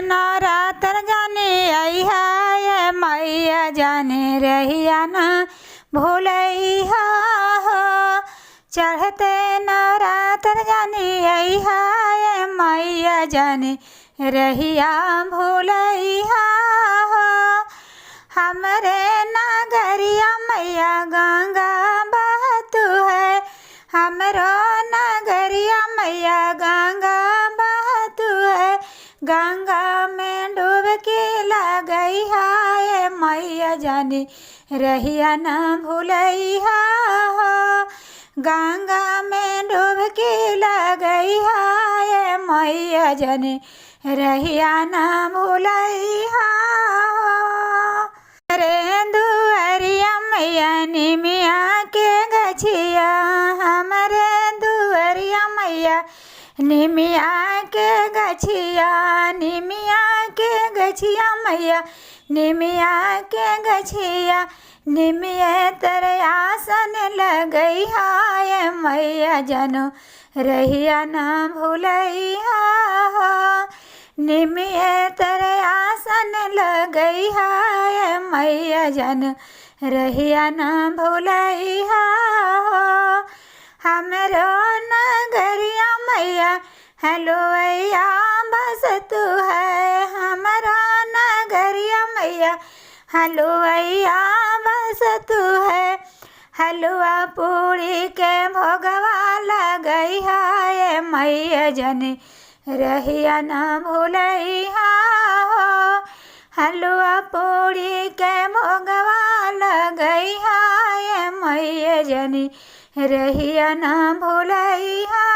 नवरात्र जाने अइहा ये मैया जाने रहिया ना भूलैहा हो। चढ़ते नवरात्र जाने अइहा ये मैया जाने रहिया भूलैहा हो। हमरे नगरिया मैया गंगा बहतु है, हमरो नगरिया मैया गंगा बहतु है। गंगा में डुबकी लगई है मैया जाने रहिया ना भूलैहा हो। गंगा में डुबकी लगई है मैया जाने रहिया ना भूलैहा हो। रे दुअरिया मैया निमिया के गछिया, हमरे दुअरिया मैया निमिया के गछिया, निमिया के गछिया मैया निमिया के गछिया। निमिया तेरे आसन लगई है मैया जनो रहिया ना भूलैहा हो। निमिया तेरे आसन लगई है मैया जन रहिया ना भूलैहा हो। हमरो नगरिया मैया हलुवैया बस तू है, हमरो नगरिया मैया हलुवैया बस तू है। हलुआ पूरी के भोगवा लगई है मैया जन रहिया ना भूलैहा हो। हलुआ पूरी के भोगवा लगई है मैया जनी रहिया ना भूलैहा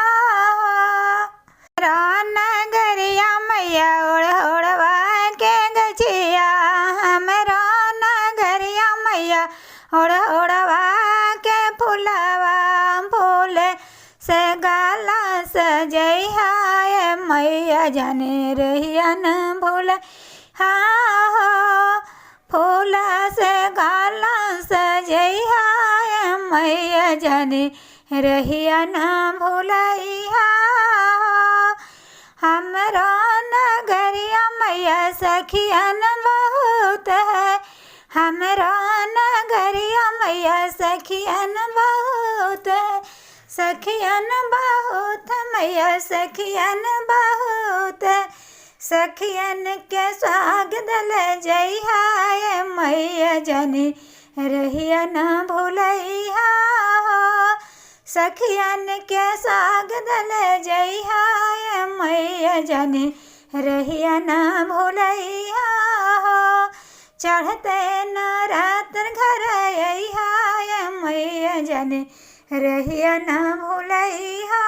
हो। नगरिया मैया ओढ़ ओढ़वा के गछिया, हमरा नगरिया मैया ओढ़ ओढ़वा के फुलवा फूल से गाला सजैहा मैया जाने रहिया ना भूलैहा हो। फूल से गाला सजैहा मैया जाने रहिया ना भूलैहा हो। हमरा नगरिया मैया सखियन बहुत है, हमरा नगरिया मैया सखियन बहुत है। सखियन बहुत मैया सखियन बहुत, सखियन के स्वागत ले जइहा मैया जाने रहिया ना भूलैहा हो। सखियन के स्वागत ले जइहा मैया जाने रहिया ना भूलैहा हो। चढ़ते नवरात्र घर अइहा मैया जाने रहिया ना भूलैहा।